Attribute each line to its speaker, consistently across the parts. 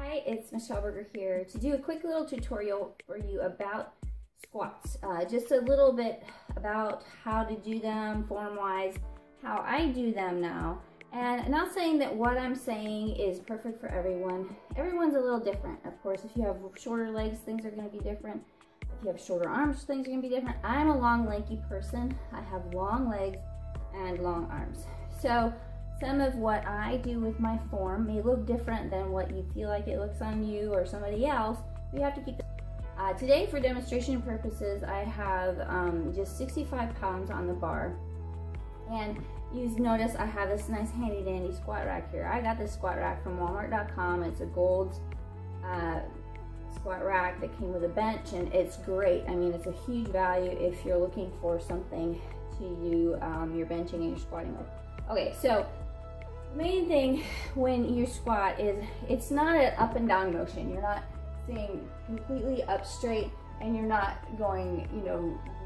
Speaker 1: Hi, it's Michelle Berger here to do a quick little tutorial for you about squats. Just a little bit about how to do them form-wise, how I do them now. And not saying that what I'm saying is perfect for everyone. Everyone's a little different. Of course, if you have shorter legs, things are going to be different. If you have shorter arms, things are going to be different. I'm a long, lanky person. I have long legs and long arms. So some of what I do with my form may look different than what you feel like it looks on you or somebody else. You have to keep today, for demonstration purposes, I have just 65 pounds on the bar. And you notice I have this nice handy dandy squat rack here. I got this squat rack from walmart.com. It's a gold squat rack that came with a bench, and it's great. I mean, it's a huge value if you're looking for something to you, you're benching and you're squatting with. Okay, so the main thing when you squat is it's not an up and down motion. You're not staying completely up straight, and you're not going,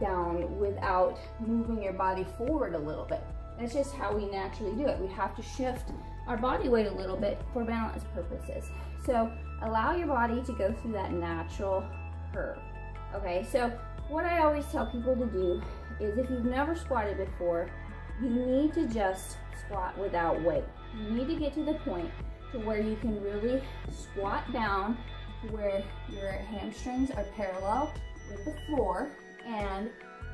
Speaker 1: down without moving your body forward a little bit. That's just how we naturally do it. We have to shift our body weight a little bit for balance purposes. So allow your body to go through that natural curve. Okay, so what I always tell people to do is, if you've never squatted before, you need to just squat without weight. You need to get to the point to where you can really squat down to where your hamstrings are parallel with the floor, and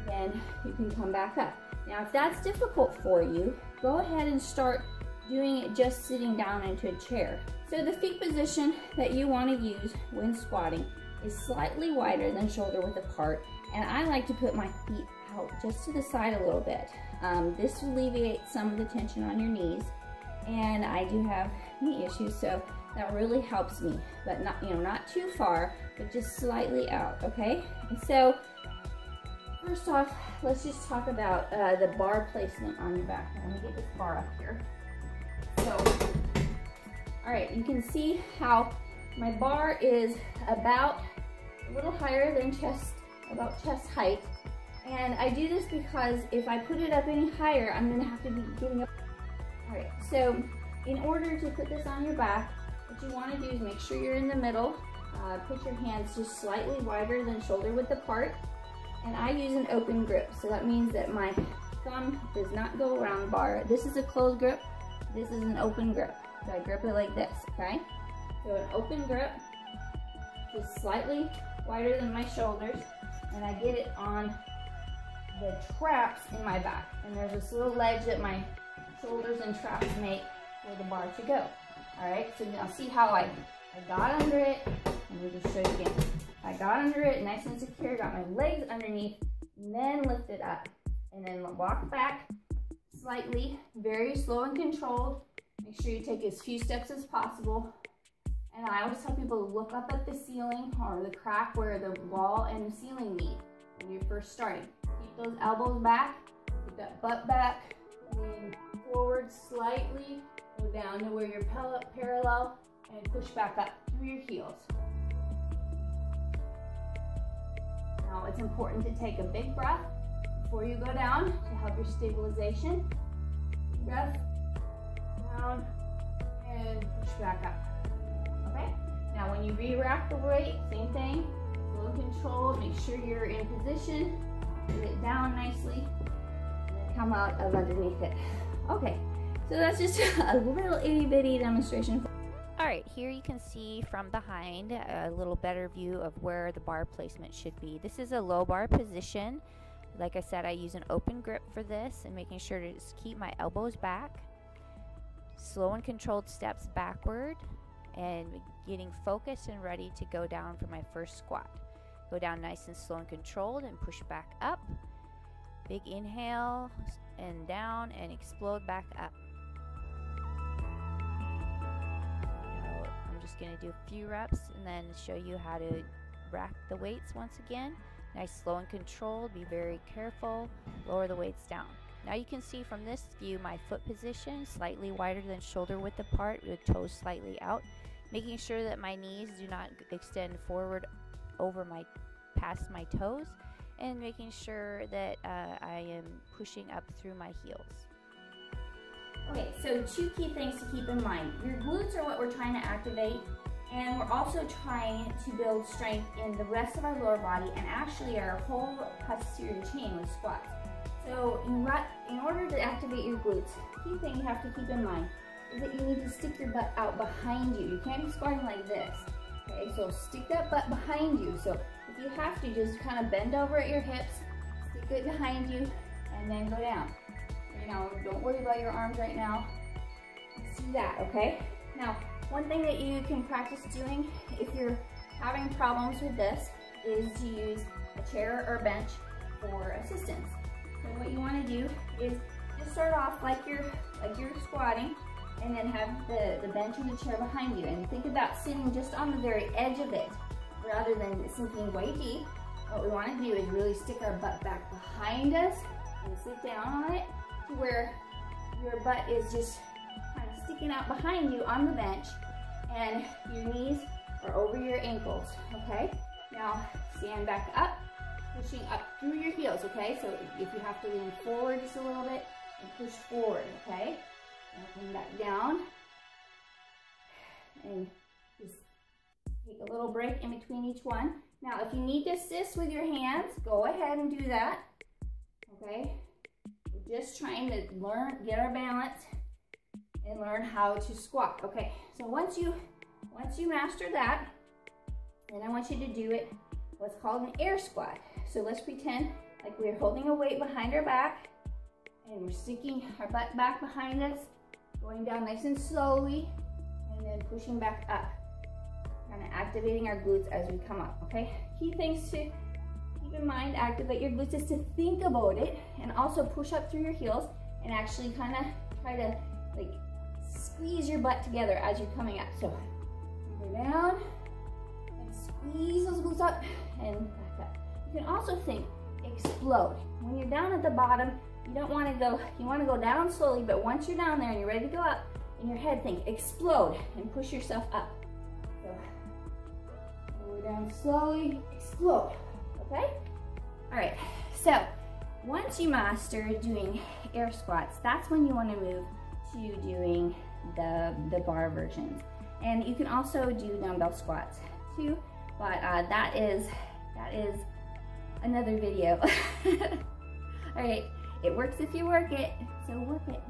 Speaker 1: then you can come back up. Now, if that's difficult for you, go ahead and start doing it just sitting down into a chair. So the feet position that you want to use when squatting is slightly wider than shoulder width apart, and I like to put my feet out just to the side a little bit. This alleviates some of the tension on your knees, and I do have knee issues, so that really helps me, but not too far, but just slightly out. Okay, and so first off, let's just talk about the bar placement on your back. Let me get this bar up here. So, all right, you can see how my bar is about a little higher than about chest height. And I do this because if I put it up any higher, I'm gonna have to be getting up. All right, so in order to put this on your back, what you wanna do is make sure you're in the middle. Put your hands just slightly wider than shoulder width apart. And I use an open grip, so that means that my thumb does not go around the bar. This is a closed grip, this is an open grip. So I grip it like this, okay? So an open grip, just slightly wider than my shoulders, and I get it on the traps in my back. And there's this little ledge that my shoulders and traps make for the bar to go. All right, so now see how I got under it. Let me just show you again. I got under it nice and secure, got my legs underneath, and then lift it up. And then walk back slightly, very slow and controlled. Make sure you take as few steps as possible. And I always tell people to look up at the ceiling or the crack where the wall and the ceiling meet when you're first starting. Keep those elbows back, keep that butt back, lean forward slightly, go down to where you're parallel, and push back up through your heels. Now it's important to take a big breath before you go down to help your stabilization. Breath down and push back up. Okay? Now when you re-rack the weight, same thing. Slow and controlled. Make sure you're in position. Get it down nicely, and then come out of underneath it. Okay, so that's just a little itty bitty demonstration.
Speaker 2: All right, here you can see from behind a little better view of where the bar placement should be. This is a low bar position. Like I said, I use an open grip for this, and making sure to just keep my elbows back. Slow and controlled steps backward, and getting focused and ready to go down for my first squat. Go down nice and slow and controlled and push back up. Big inhale and down and explode back up. I'm just going to do a few reps and then show you how to rack the weights once again. Nice, slow and controlled. Be very careful. Lower the weights down. Now you can see from this view my foot position slightly wider than shoulder width apart with toes slightly out. Making sure that my knees do not extend forward over past my toes, and making sure that I am pushing up through my heels.
Speaker 1: Okay, so two key things to keep in mind. Your glutes are what we're trying to activate, And we're also trying to build strength in the rest of our lower body and actually our whole posterior chain with squats. So in order to activate your glutes, key thing you have to keep in mind is that you need to stick your butt out behind you. You can't be squatting like this. Okay, so stick that butt behind you. So if you have to, just kind of bend over at your hips, stick it behind you, and then go down. You know, don't worry about your arms right now. Let's do that, okay? Now, one thing that you can practice doing if you're having problems with this is to use a chair or bench for assistance. So what you want to do is just start off like you're squatting, and then have the bench and the chair behind you, and think about sitting just on the very edge of it rather than sinking way deep. What we want to do is really stick our butt back behind us and sit down on it to where your butt is just kind of sticking out behind you on the bench, and your knees are over your ankles, okay? Now stand back up, pushing up through your heels, okay? So if you have to lean forward just a little bit, and push forward, okay? Now come back down, and just take a little break in between each one. Now if you need to assist with your hands, go ahead and do that, okay? We're just trying to get our balance and learn how to squat. Okay, so once you master that, then I want you to do it what's called an air squat. So let's pretend like we're holding a weight behind our back, and we're sticking our butt back behind us, going down nice and slowly, and then pushing back up, kind of activating our glutes as we come up, okay? Key things to keep in mind, activate your glutes, is to think about it, and also push up through your heels, and actually kind of try to like squeeze your butt together as you're coming up. So go down, and squeeze those glutes up, and back up. You can also think, explode. When you're down at the bottom, you don't want to go, you want to go down slowly, but once you're down there and you're ready to go up, in your head think, explode, and push yourself up. So, go down slowly, explode, okay? All right, so once you master doing air squats, that's when you want to move to doing the bar versions. And you can also do dumbbell squats too, but that is another video. All right, it works if you work it, so work it.